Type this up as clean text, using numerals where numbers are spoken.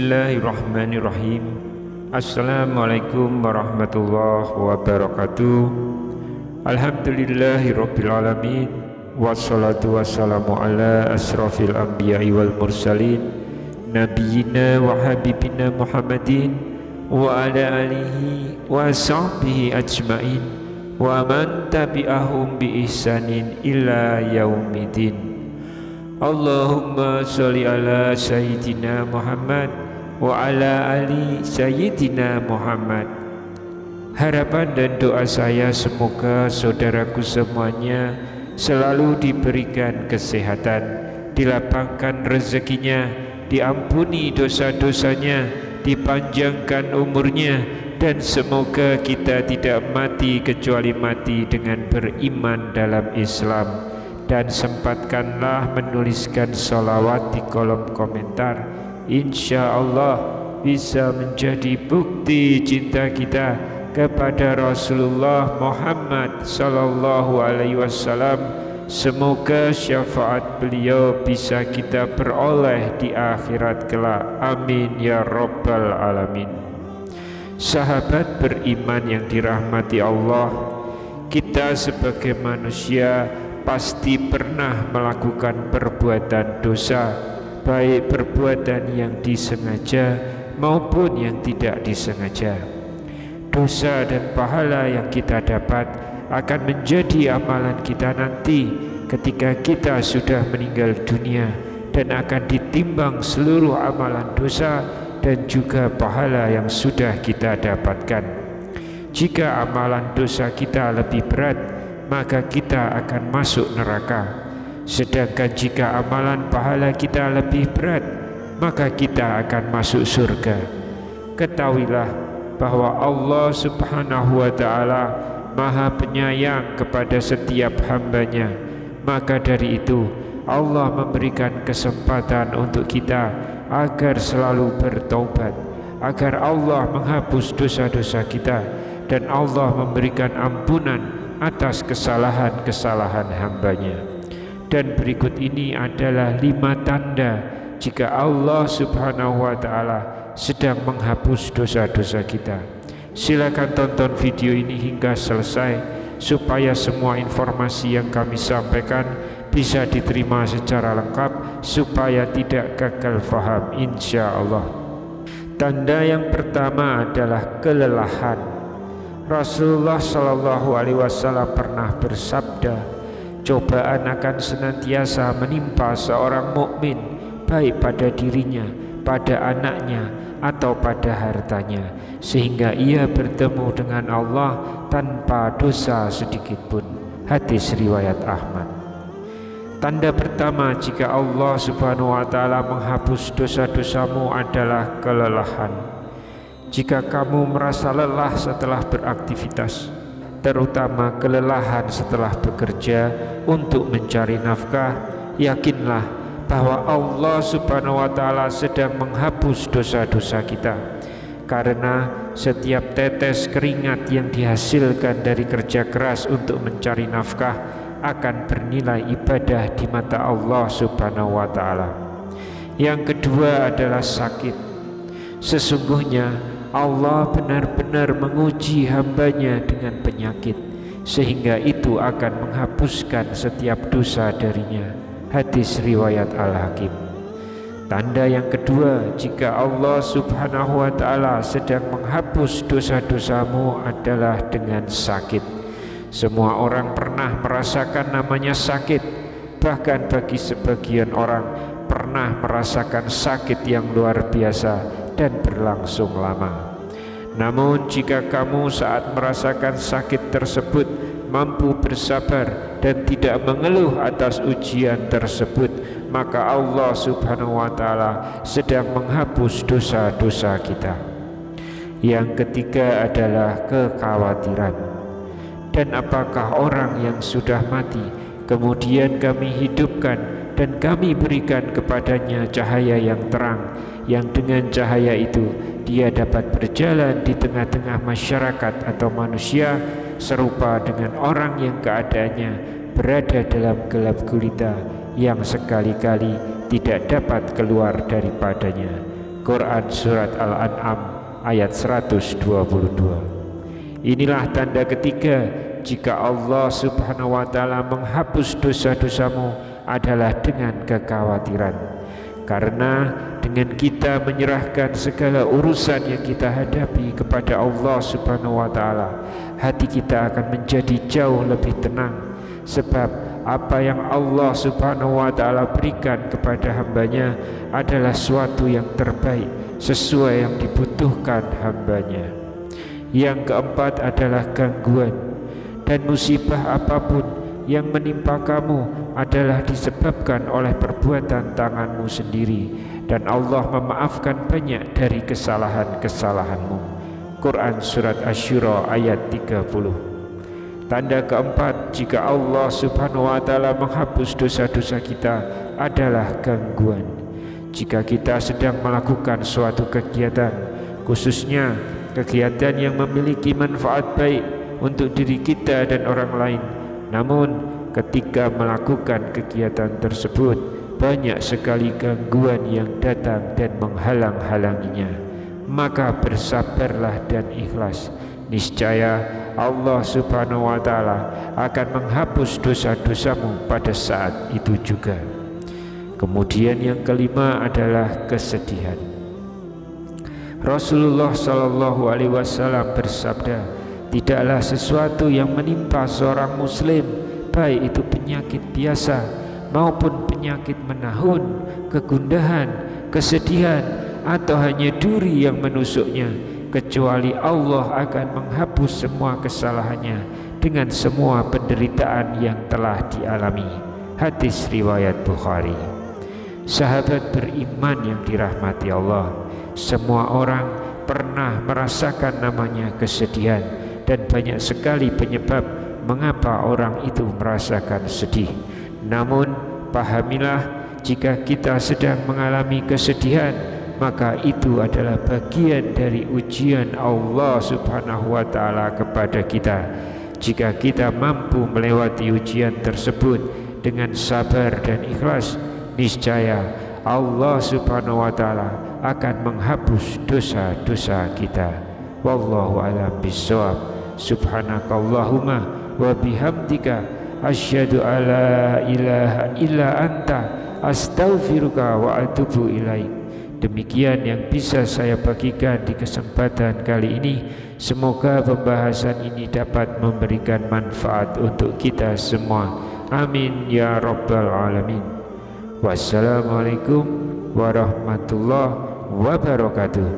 Bismillahirrahmanirrahim. Assalamualaikum warahmatullahi wabarakatuh. Alhamdulillahirabbil alamin. Wassalatu wassalamu ala asrafil anbiya'i wal mursalin nabiyyina wa habibina Muhammadin wa ala alihi wa sahbihi ajmain wa man tabi'ahum bi ihsanin ila yaumidin. Allahumma sholli ala sayyidina Muhammad wa ala ali sayyidina Muhammad. Harapan dan doa saya semoga saudaraku semuanya selalu diberikan kesehatan, dilapangkan rezekinya, diampuni dosa-dosanya, dipanjangkan umurnya, dan semoga kita tidak mati kecuali mati dengan beriman dalam Islam. Dan sempatkanlah menuliskan sholawat di kolom komentar. Insya Allah bisa menjadi bukti cinta kita kepada Rasulullah Muhammad sallallahu alaihi wasallam. Semoga syafaat beliau bisa kita peroleh di akhirat kelak. Amin ya rabbal alamin. Sahabat beriman yang dirahmati Allah, kita sebagai manusia pasti pernah melakukan perbuatan dosa, baik perbuatan yang disengaja maupun yang tidak disengaja. Dosa dan pahala yang kita dapat akan menjadi amalan kita nanti ketika kita sudah meninggal dunia, dan akan ditimbang seluruh amalan dosa dan juga pahala yang sudah kita dapatkan. Jika amalan dosa kita lebih berat, maka kita akan masuk neraka. Sedangkan jika amalan pahala kita lebih berat, maka kita akan masuk surga. Ketahuilah bahwa Allah Subhanahu wa ta'ala Maha Penyayang kepada setiap hambanya. Maka dari itu Allah memberikan kesempatan untuk kita agar selalu bertaubat, agar Allah menghapus dosa-dosa kita, dan Allah memberikan ampunan atas kesalahan-kesalahan hambanya. Dan berikut ini adalah 5 tanda jika Allah Subhanahu wa ta'ala sedang menghapus dosa-dosa kita. Silakan tonton video ini hingga selesai supaya semua informasi yang kami sampaikan bisa diterima secara lengkap, supaya tidak gagal faham insya Allah. Tanda yang pertama adalah kelelahan. Rasulullah Shallallahu Alaihi Wasallam pernah bersabda, cobaan akan senantiasa menimpa seorang mukmin, baik pada dirinya, pada anaknya, atau pada hartanya, sehingga ia bertemu dengan Allah tanpa dosa sedikit pun. Hadis riwayat Ahmad. Tanda pertama jika Allah Subhanahu wa ta'ala menghapus dosa-dosamu adalah kelelahan. Jika kamu merasa lelah setelah beraktivitas, terutama kelelahan setelah bekerja untuk mencari nafkah, yakinlah bahwa Allah Subhanahu wa ta'ala sedang menghapus dosa-dosa kita. Karena setiap tetes keringat yang dihasilkan dari kerja keras untuk mencari nafkah akan bernilai ibadah di mata Allah Subhanahu wa ta'ala. Yang kedua adalah sakit. Sesungguhnya Allah benar-benar menguji hambanya dengan penyakit, sehingga itu akan menghapuskan setiap dosa darinya. Hadis riwayat Al-Hakim. Tanda yang kedua jika Allah Subhanahu wa ta'ala sedang menghapus dosa-dosamu adalah dengan sakit. Semua orang pernah merasakan namanya sakit. Bahkan bagi sebagian orang pernah merasakan sakit yang luar biasa dan berlangsung lama. Namun jika kamu saat merasakan sakit tersebut mampu bersabar dan tidak mengeluh atas ujian tersebut, maka Allah Subhanahu wa ta'ala sedang menghapus dosa-dosa kita. Yang ketiga adalah kekhawatiran. Dan apakah orang yang sudah mati kemudian kami hidupkan dan kami berikan kepadanya cahaya yang terang, yang dengan cahaya itu dia dapat berjalan di tengah-tengah masyarakat atau manusia, serupa dengan orang yang keadaannya berada dalam gelap gulita yang sekali-kali tidak dapat keluar daripadanya. Quran Surat Al-An'am ayat 122. Inilah tanda ketiga jika Allah Subhanahu wa Ta'ala menghapus dosa-dosamu adalah dengan kekhawatiran, karena dengan kita menyerahkan segala urusan yang kita hadapi kepada Allah Subhanahu wa Ta'ala, hati kita akan menjadi jauh lebih tenang, sebab apa yang Allah Subhanahu wa Ta'ala berikan kepada hambanya adalah suatu yang terbaik sesuai yang dibutuhkan hambanya. Yang keempat adalah gangguan, dan musibah apapun yang menimpa kamu adalah disebabkan oleh perbuatan tanganmu sendiri, dan Allah memaafkan banyak dari kesalahan-kesalahanmu. Quran Surat Asy-Syura ayat 30. Tanda keempat jika Allah Subhanahu wa Ta'ala menghapus dosa-dosa kita adalah gangguan. Jika kita sedang melakukan suatu kegiatan, khususnya kegiatan yang memiliki manfaat baik untuk diri kita dan orang lain, namun ketika melakukan kegiatan tersebut banyak sekali gangguan yang datang dan menghalang-halanginya, maka bersabarlah dan ikhlas. Niscaya Allah Subhanahu wa Ta'ala akan menghapus dosa-dosamu pada saat itu juga. Kemudian yang kelima adalah kesedihan. Rasulullah Shallallahu Alaihi Wasallam bersabda, tidaklah sesuatu yang menimpa seorang muslim, baik itu penyakit biasa maupun penyakit menahun, kegundahan, kesedihan, atau hanya duri yang menusuknya, kecuali Allah akan menghapus semua kesalahannya dengan semua penderitaan yang telah dialami. Hadis riwayat Bukhari. Sahabat beriman yang dirahmati Allah, semua orang pernah merasakan namanya kesedihan, dan banyak sekali penyebab mengapa orang itu merasakan sedih. Namun pahamilah, jika kita sedang mengalami kesedihan, maka itu adalah bagian dari ujian Allah Subhanahu wa Ta'ala kepada kita. Jika kita mampu melewati ujian tersebut dengan sabar dan ikhlas, niscaya Allah Subhanahu wa Ta'ala akan menghapus dosa-dosa kita. Wallahu a'lam bishawab. Subhanakallahumma wa bihamdika asyhadu alla ilaha illa anta astaghfiruka wa atubu ilaik. Demikian yang bisa saya bagikan di kesempatan kali ini. Semoga pembahasan ini dapat memberikan manfaat untuk kita semua. Amin ya rabbal alamin. Wassalamualaikum warahmatullahi wabarakatuh.